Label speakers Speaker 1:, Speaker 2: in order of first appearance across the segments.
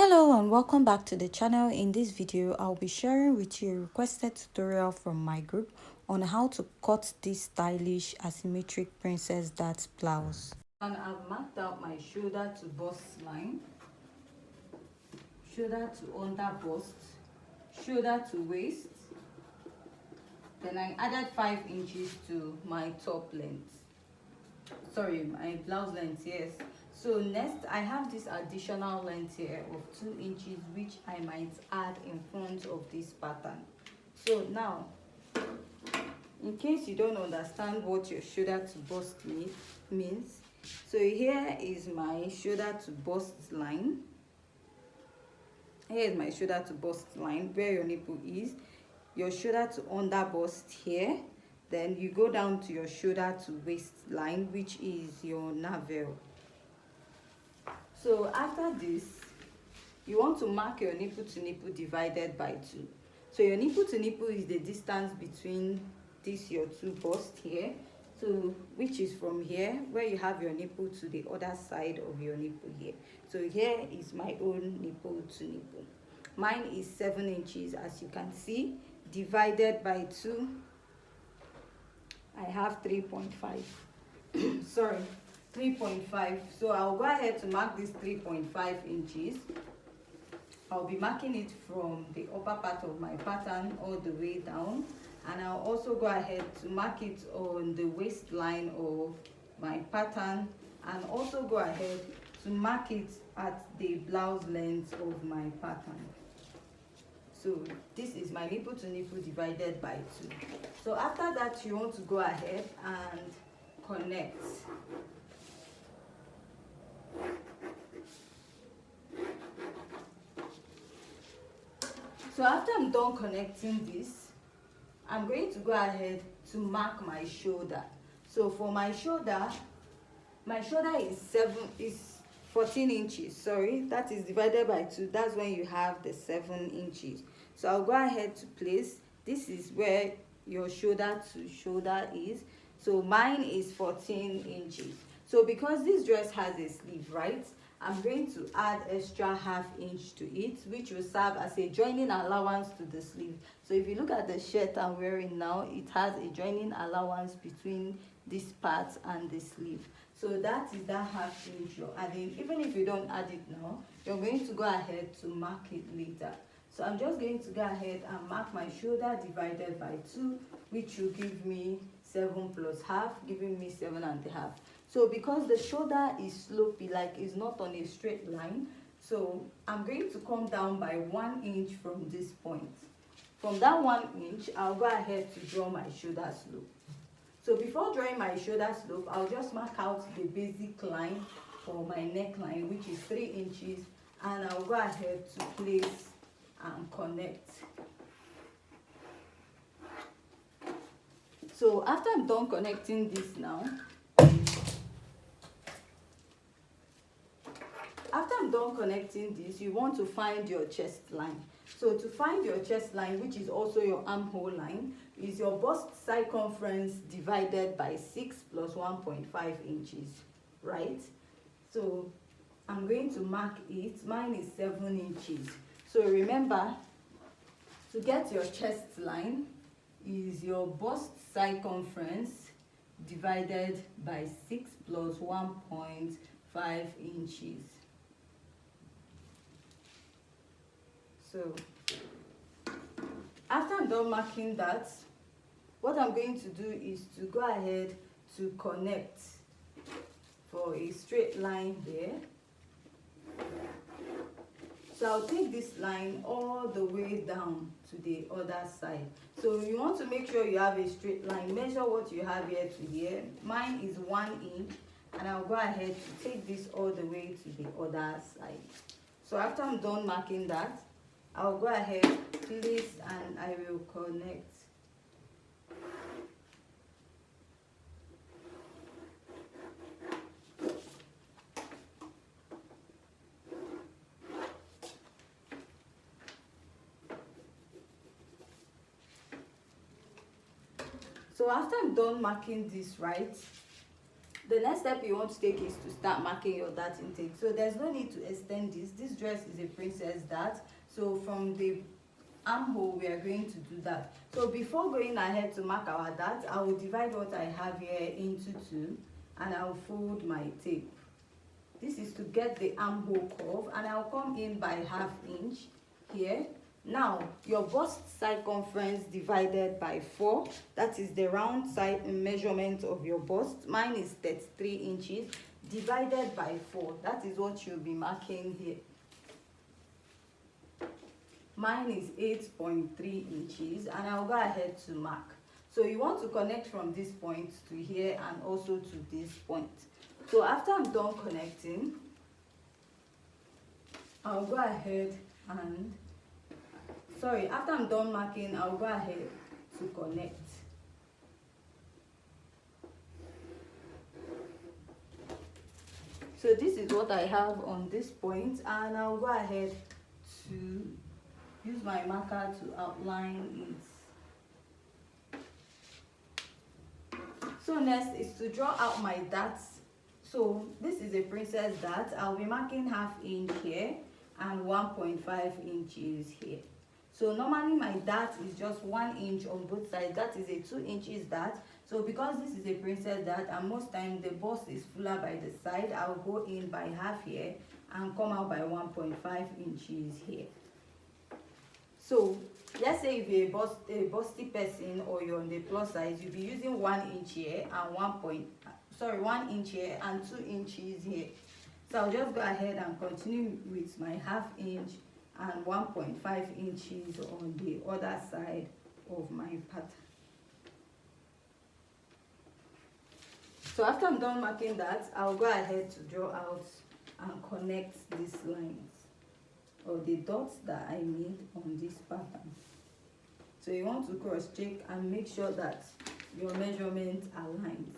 Speaker 1: Hello and welcome back to the channel. In this video I'll be sharing with you a requested tutorial from my group on how to cut this stylish asymmetric princess dart blouse. And I've marked out my shoulder to bust line, shoulder to under bust, shoulder to waist. Then I added 5 inches to my top length, sorry, my blouse length. Yes, so next I have this additional length here of 2 inches which I might add in front of this pattern. So now, in case you don't understand what your shoulder to bust means, so here is my shoulder to bust line. Here is my shoulder to bust line where your nipple is, your shoulder to under bust here, then you go down to your shoulder to waist line, which is your navel. So after this, you want to mark your nipple to nipple divided by 2. So your nipple to nipple is the distance between this your 2 bust here, so which is from here where you have your nipple to the other side of your nipple here. So here is my own nipple to nipple. Mine is 7 inches, as you can see, divided by 2. I have 3.5. Sorry, 3.5. So I'll go ahead to mark this 3.5 inches. I'll be marking it from the upper part of my pattern all the way down, and I'll also go ahead to mark it on the waistline of my pattern, and also go ahead to mark it at the blouse length of my pattern. So this is my nipple to nipple divided by 2. So after that, you want to go ahead and connect. So after I'm done connecting this, I'm going to go ahead to mark my shoulder. So for my shoulder is 14 inches. Sorry, that is divided by 2. That's when you have the 7 inches. So I'll go ahead to place. This is where your shoulder to shoulder is. So mine is 14 inches. So because this dress has a sleeve, right, I'm going to add extra ½ inch to it, which will serve as a joining allowance to the sleeve. So if you look at the shirt I'm wearing now, it has a joining allowance between this part and the sleeve. So that is that ½ inch you're adding. Even if you don't add it now, you're going to go ahead to mark it later. So I'm just going to go ahead and mark my shoulder divided by 2, which will give me 7 plus ½ giving me 7.5. So because the shoulder is slopey, like it's not on a straight line, so I'm going to come down by 1 inch from this point. From that 1 inch, I'll go ahead to draw my shoulder slope. So before drawing my shoulder slope, I'll just mark out the basic line for my neckline, which is 3 inches, and I'll go ahead to place and connect. So after I'm done connecting this now, you want to find your chest line. So to find your chest line, which is also your armhole line, is your bust circumference divided by 6 plus 1.5 inches, right? So I'm going to mark it. Mine is 7 inches. So remember, to get your chest line is your bust circumference divided by 6 plus 1.5 inches. So after I'm done marking that, what I'm going to do is to go ahead to connect for a straight line there. So I'll take this line all the way down to the other side. So you want to make sure you have a straight line. Measure what you have here to here. Mine is 1 inch, and I'll go ahead to take this all the way to the other side. So after I'm done marking that, I'll go ahead, place, and I will connect. So after I'm done marking this, right, The next step you want to take is to start marking your dart intake. So there's no need to extend this dress is a princess dart, so from the armhole we are going to do that. So before going ahead to mark our dart, I will divide what I have here into two, and I'll fold my tape. This is to get the armhole curve, and I'll come in by 1/2 inch here. Now your bust circumference divided by 4, that is the round side measurement of your bust. Mine is 33 inches divided by 4, that is what you'll be marking here. Mine is 8.3 inches, and I'll go ahead to mark. So you want to connect from this point to here and also to this point. So after I'm done connecting, I'll go ahead and after I'm done marking, I'll go ahead to connect. So this is what I have on this point, and I'll go ahead to use my marker to outline it. So next is to draw out my darts. So this is a princess dart. I'll be marking 1/2 inch here and 1.5 inches here. So normally my dart is just 1 inch on both sides. That is a 2 inches dart. So because this is a princess dart and most times the bust is fuller by the side, I'll go in by 1/2 here and come out by 1.5 inches here. So let's say if you're a busty person or you're on the plus size, you'll be using 1 inch here and 1 inch here and 2 inches here. So I'll just go ahead and continue with my 1/2 inch and 1.5 inches on the other side of my pattern. So after I'm done marking that, I'll go ahead to draw out and connect these lines or the dots that I made on this pattern. So you want to cross check and make sure that your measurement aligns.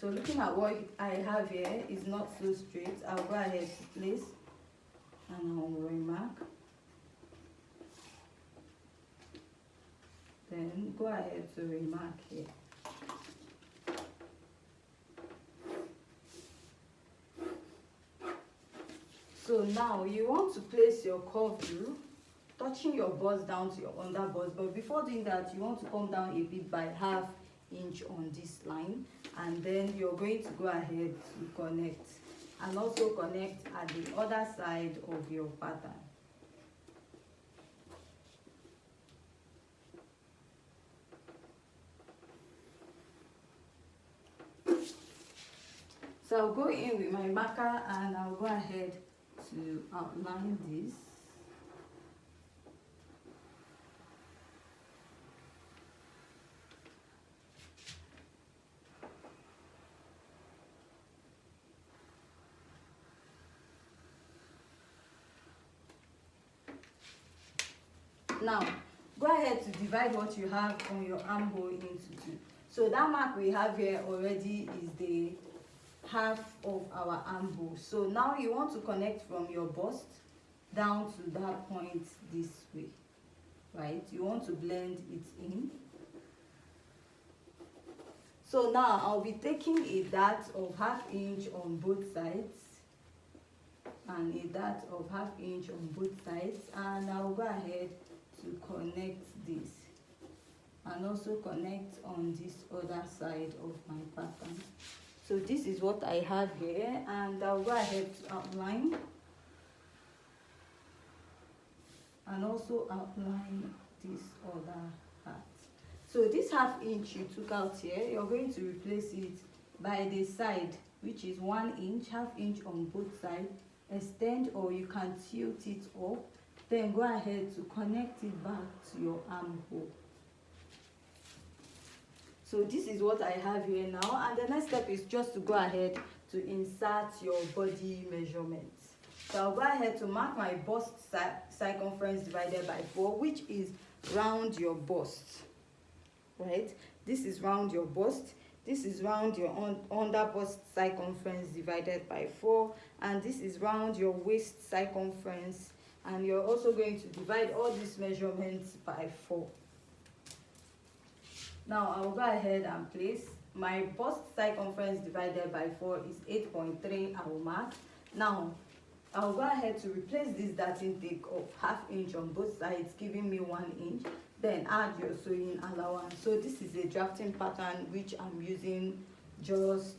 Speaker 1: So looking at what I have here is not so straight. I'll go ahead to place and I'll remark. Then go ahead to remark here. So now you want to place your curve through, touching your bust down to your under bust. But before doing that, you want to come down a bit by 1/2 inch on this line, and then you're going to go ahead to connect and also connect at the other side of your pattern. So I'll go in with my marker and I'll go ahead to outline this. Now, go ahead to divide what you have on your armhole into 2. So that mark we have here already is the 1/2 of our armhole. So now you want to connect from your bust down to that point this way, right? You want to blend it in. So now I'll be taking a dart of 1/2 inch on both sides and a dart of 1/2 inch on both sides, and I'll go ahead to connect this and also connect on this other side of my pattern. So this is what I have here, and I'll go ahead to outline and also outline this other part. So this 1/2 inch you took out here, you're going to replace it by the side, which is 1 inch, 1/2 inch on both sides. Extend, or you can tilt it up, then go ahead to connect it back to your armhole. So this is what I have here now, and the next step is just to go ahead to insert your body measurements. So I'll go ahead to mark my bust circumference divided by 4, which is round your bust, right? This is round your bust. This is round your under bust circumference divided by 4, and this is round your waist circumference and you're also going to divide all these measurements by 4. Now I'll go ahead and place my bust circumference divided by 4 is 8.3. I will mark. Now I'll go ahead to replace this dart intake of 1/2 inch on both sides, giving me 1 inch. Then add your sewing allowance. So this is a drafting pattern which I'm using just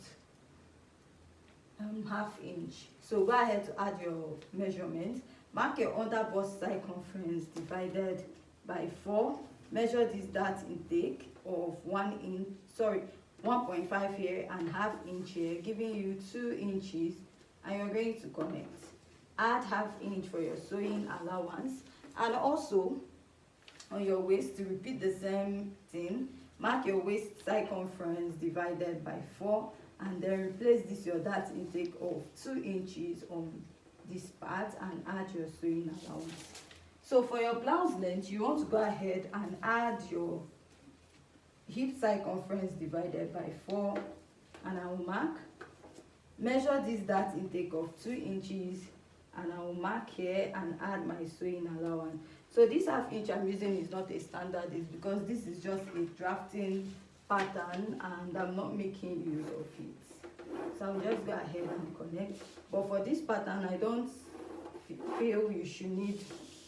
Speaker 1: 1/2 inch. So go ahead to add your measurement. Mark your under bust circumference divided by 4. Measure this dart intake of 1.5 here and 1/2 inch here, giving you 2 inches, and you're going to connect. Add 1/2 inch for your sewing allowance, and also on your waist to repeat the same thing. Mark your waist circumference divided by 4, and then replace this your dart intake of 2 inches on this part and add your sewing allowance. So for your blouse length, you want to go ahead and add your hip circumference divided by 4, and I will mark. Measure this dart intake of 2 inches, and I will mark here and add my sewing allowance. So this 1/2 inch I'm using is not a standard, it's because this is just a drafting pattern and I'm not making use of it. So I'll just go ahead and connect. But for this pattern, I don't feel you should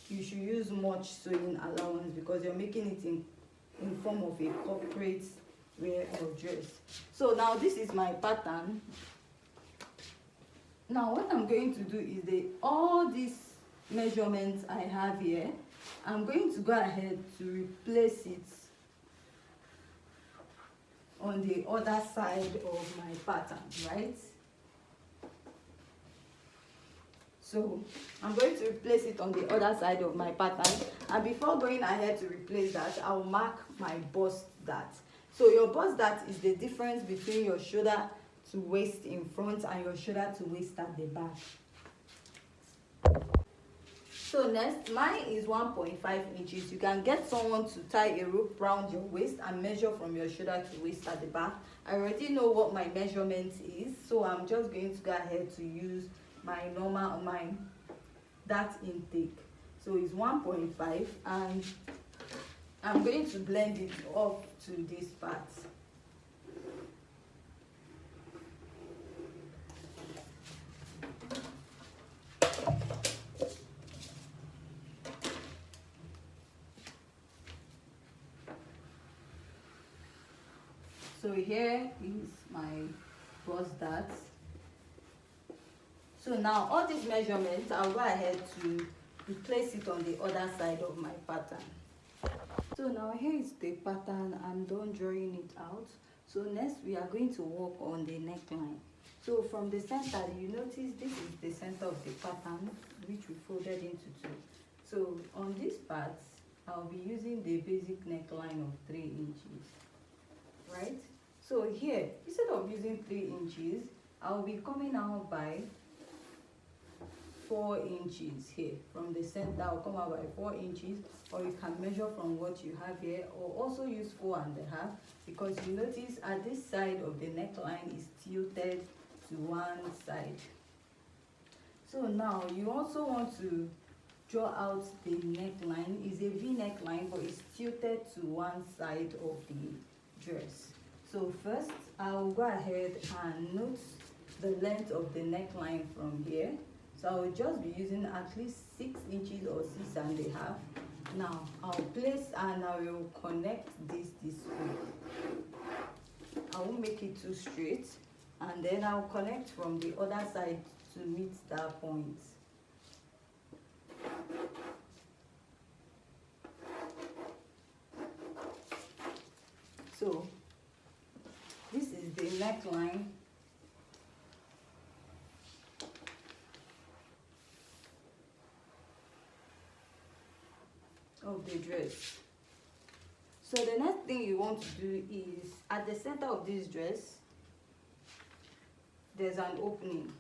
Speaker 1: use much sewing allowance, because you're making it in form of a corporate wear or dress. So now this is my pattern. Now what I'm going to do is all these measurements I have here, I'm going to go ahead to replace it on the other side of my pattern, right? So I'm going to replace it on the other side of my pattern, and before going ahead to replace that, I'll mark my bust dart. So your bust dart is the difference between your shoulder to waist in front and your shoulder to waist at the back. So next, mine is 1.5 inches. You can get someone to tie a rope around your waist and measure from your shoulder to waist at the back. I already know what my measurement is, so I'm just going to go ahead to use my dart intake. So it's 1.5, and I'm going to blend it up to this part. So here is my bust dart. So now all these measurements, I'll go ahead to replace it on the other side of my pattern. So now here is the pattern. I'm done drawing it out. So next we are going to work on the neckline. So from the center, you notice this is the center of the pattern, which we folded into 2. So on this part, I'll be using the basic neckline of 3 inches, right? So here, instead of using 3 inches, I'll be coming out by 4 inches here. From the center, I'll come out by 4 inches, or you can measure from what you have here, or also use 4.5, because you notice at this side of the neckline is tilted to one side. So now you also want to draw out the neckline. It's a V neckline, but it's tilted to one side of the dress. So first, I'll go ahead and note the length of the neckline from here. So I will just be using at least 6 inches or 6.5. Now I'll place and I will connect this way. I won't make it too straight, and then I'll connect from the other side to meet that point. So this is the neckline of the dress. So the next thing you want to do is, at the center of this dress, there's an opening.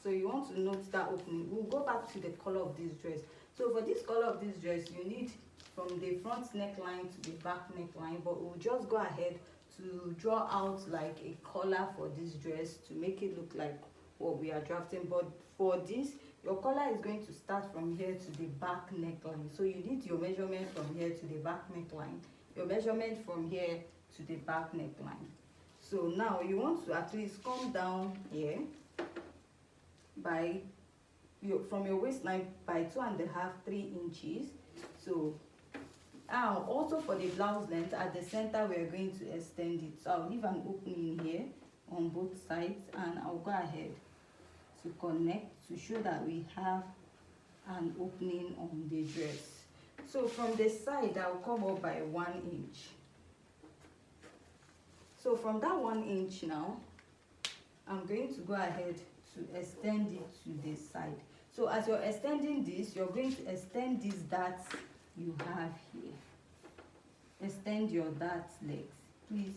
Speaker 1: So you want to note that opening. We'll go back to the color of this dress. So for this color of this dress, you need from the front neckline to the back neckline, but we'll just go ahead to draw out like a collar for this dress to make it look like what we are drafting. But for this, your collar is going to start from here to the back neckline. So you need your measurement from here to the back neckline, your measurement from here to the back neckline. So now you want to at least come down here by from your waistline by 2.5 3 inches. So now also for the blouse length, at the center we are going to extend it. So I'll leave an opening here on both sides, and I'll go ahead to connect to show that we have an opening on the dress. So from the side I'll come up by 1 inch. So from that 1 inch now, I'm going to go ahead to extend it to the side. So as you're extending this, you're going to extend this dart you have here. Extend your dart legs. Please,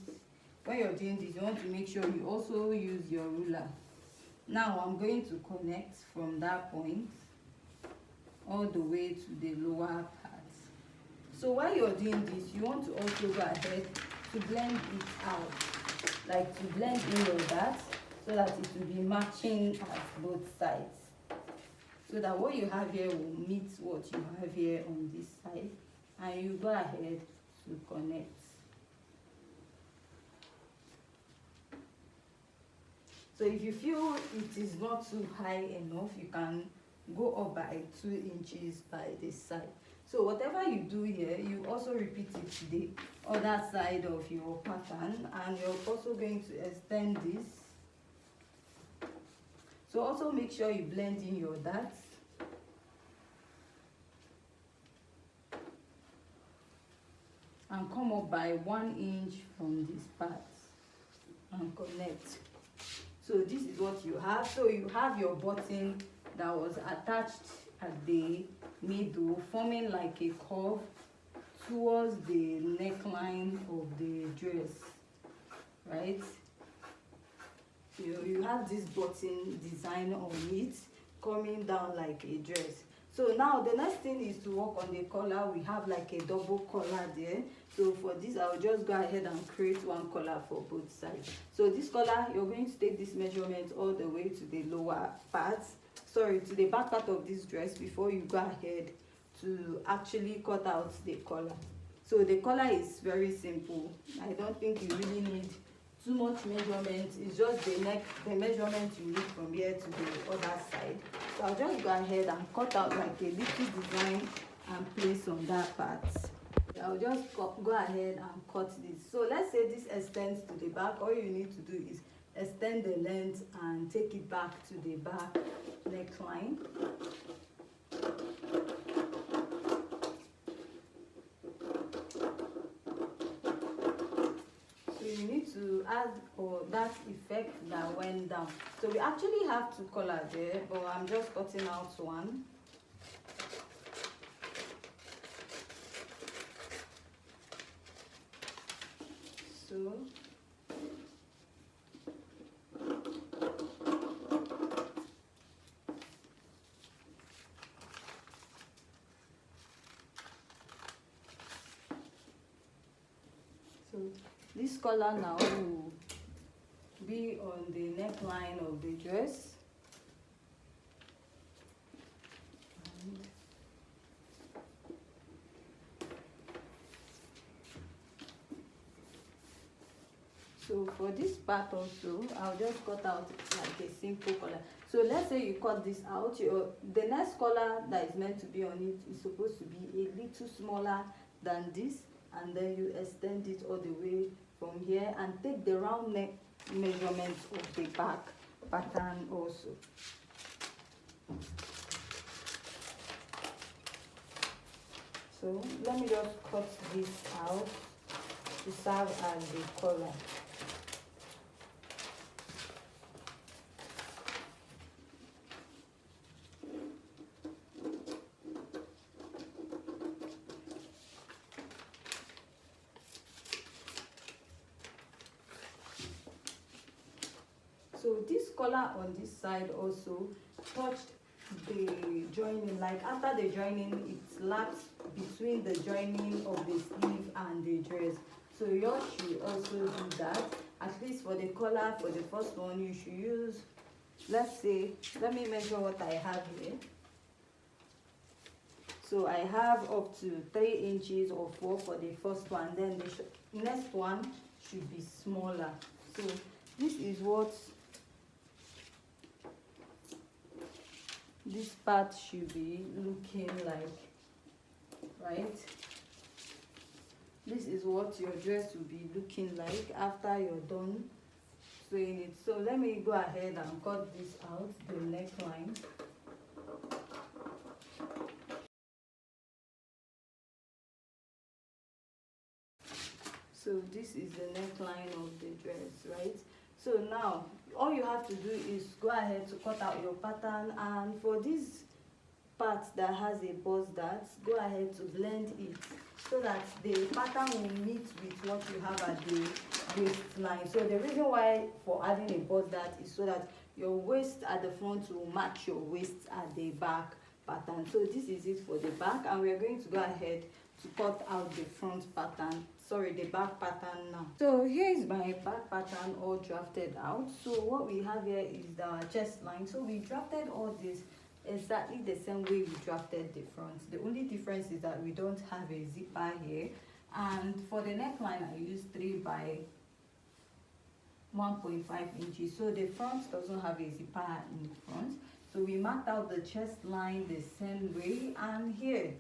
Speaker 1: when you're doing this, you want to make sure you also use your ruler. Now I'm going to connect from that point all the way to the lower part. So while you're doing this, you want to also go ahead to blend it out, like to blend in your dart so that it will be matching at both sides, so that what you have here will meet what you have here on this side, and you go ahead to connect. So if you feel it is not too high enough, you can go up by 2 inches by this side. So whatever you do here, you also repeat it to the other side of your pattern, and you're also going to extend this. So also make sure you blend in your darts. And come up by 1 inch from this part and connect. So this is what you have. So you have your button that was attached at the middle, forming like a curve towards the neckline of the dress, right? You have this button design on it coming down like a dress. So now the next thing is to work on the collar. We have like a double collar there. So for this, I'll just go ahead and create one collar for both sides. So this collar, you're going to take this measurement all the way to the lower part, sorry, to the back part of this dress before you go ahead to actually cut out the collar. So the collar is very simple. I don't think you really need too much measurement. It's just the neck, the measurement you need from here to the other side. So I'll just go ahead and cut out like a little design and place on that part. I'll just go ahead and cut this. So let's say this extends to the back. All you need to do is extend the length and take it back to the back neckline. So you need to add that effect that went down. So we actually have 2 collars there, but I'm just cutting out one. So this collar now will be on the neckline of the dress. So for this part also, I'll just cut out like a simple collar. So let's say you cut this out, the next collar that is meant to be on it is supposed to be a little smaller than this, and then you extend it all the way from here and take the round neck measurement of the back pattern also. So let me just cut this out to serve as the collar. So this collar on this side also touched the joining, like after the joining it laps between the joining of the sleeve and the dress. So yours should also do that. At least for the collar, for the first one, you should use let's say, let me measure what I have here. So I have up to 3 inches or 4 for the first one, then the next one should be smaller. So this is what this part should be looking like, right? This is what your dress will be looking like after you're done sewing it. So let me go ahead and cut this out, the neckline. So this is the neckline of the dress, right? So now all you have to do is go ahead to cut out your pattern, and for this part that has a bust dart, go ahead to blend it so that the pattern will meet with what you have at the waistline. So the reason why for adding a bust dart is so that your waist at the front will match your waist at the back pattern. So this is it for the back, and we are going to go ahead to cut out the front pattern, sorry, the back pattern now. So here is my back pattern all drafted out. So what we have here is the chest line. So we drafted all this exactly the same way we drafted the front. The only difference is that we don't have a zipper here, and for the neckline I used 3 by 1.5 inches. So the front doesn't have a zipper in front, so we marked out the chest line the same way. And here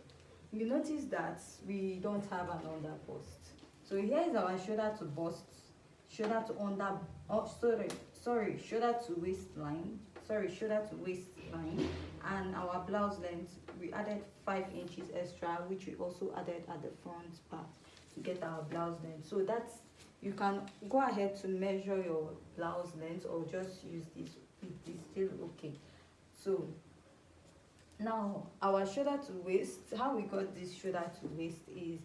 Speaker 1: you notice that we don't have an under bust. So here is our shoulder to bust, shoulder to under, oh sorry, shoulder to waistline, shoulder to waistline, and our blouse length, we added 5 inches extra, which we also added at the front part to get our blouse length. So that's, you can go ahead to measure your blouse length or just use this, it is still okay. So now our shoulder to waist, how we got this shoulder to waist is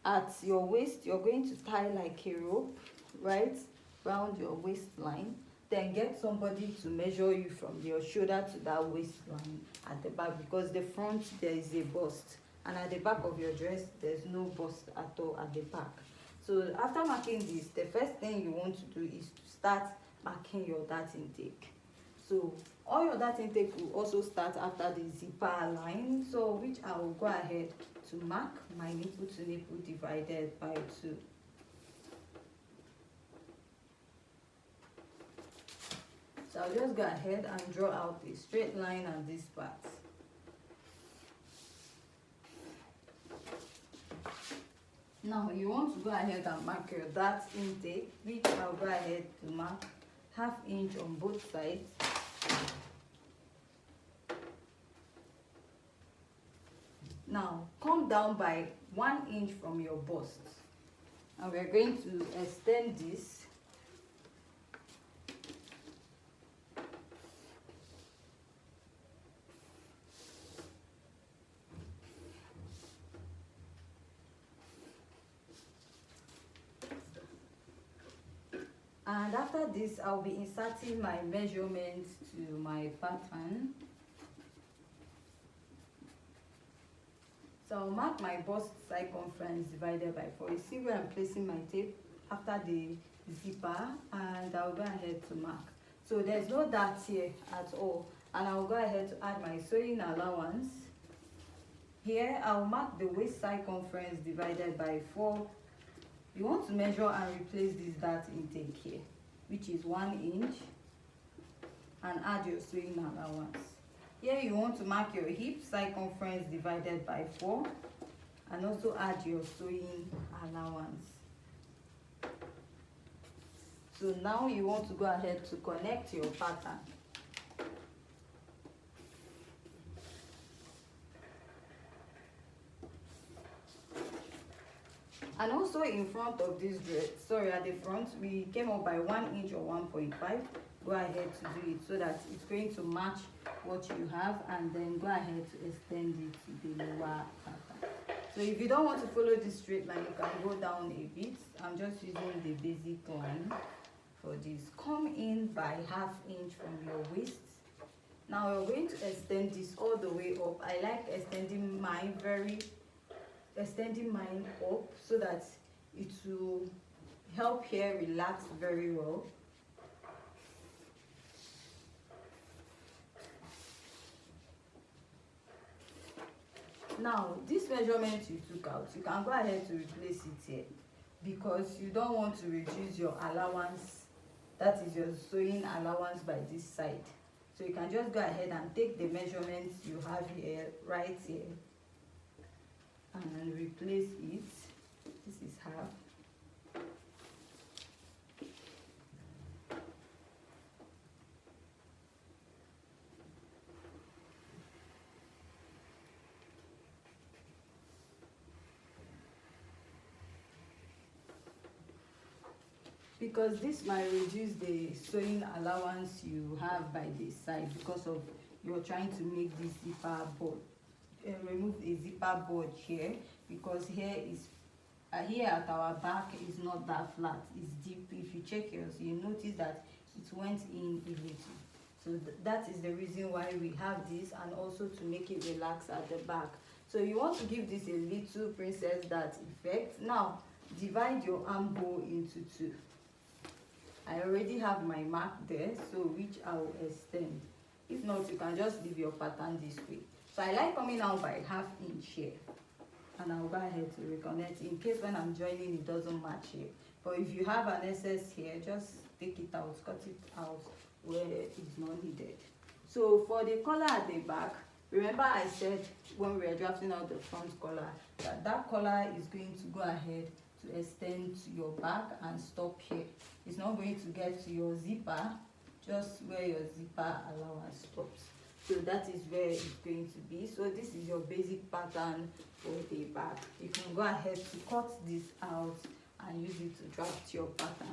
Speaker 1: at your waist you're going to tie like a rope right around your waistline, then get somebody to measure you from your shoulder to that waistline at the back, because the front there is a bust and at the back of your dress there's no bust at all at the back. So after marking this, the first thing you want to do is to start marking your dart intake. So all your dart intake will also start after the zipper line, so which I will go ahead to mark my nipple to nipple divided by 2. So I'll just go ahead and draw out a straight line at this part. Now you want to go ahead and mark your dart intake, which I'll go ahead to mark 1/2 inch on both sides. Now come down by 1 inch from your bust, and we're going to extend this and after this I'll be inserting my measurements to my pattern. So I'll mark my bust circumference divided by 4. You see where I'm placing my tape after the zipper, and I'll go ahead to mark. So there's no dart here at all, and I'll go ahead to add my sewing allowance. Here I'll mark the waist circumference divided by 4. You want to measure and replace this dart intake here, which is 1 inch, and add your sewing allowance. Here you want to mark your hip circumference divided by 4 and also add your sewing allowance. So now you want to go ahead to connect your pattern. And also in front of this dress, sorry, at the front we came up by 1 inch or 1.5. Go ahead to do it so that it's going to match what you have, and then go ahead to extend it to the lower pattern. So if you don't want to follow this straight line, you can go down a bit. I'm just using the basic line for this. Come in by 1/2 inch from your waist. Now you're going to extend this all the way up. I like extending mine up so that it will help here relax very well. Now this measurement you took out, you can go ahead to replace it here, because you don't want to reduce your allowance, that is your sewing allowance by this side. So you can just go ahead and take the measurements you have here, right here, and replace it. This is half. Because this might reduce the sewing allowance you have by this side, because of you're trying to make this zipper board, remove a zipper board here, because here is here at our back is not that flat, it's deep. If you check yours, you notice that it went in a little. So that is the reason why we have this, and also to make it relax at the back. So you want to give this a little princess dart effect. Now divide your armhole into two. I already have my mark there, so which I will extend. If not, you can just leave your pattern this way. So I like coming out by ½ inch here, and I'll go ahead to reconnect in case when I'm joining it doesn't match here. But if you have an excess here, just take it out, cut it out where it's not needed. So for the collar at the back, remember I said when we were drafting out the front collar that that collar is going to go ahead to extend to your back and stop here. It's not going to get to your zipper, just where your zipper allowance stops. So that is where it's going to be. So this is your basic pattern for the back. You can go ahead to cut this out and use it to draft your pattern.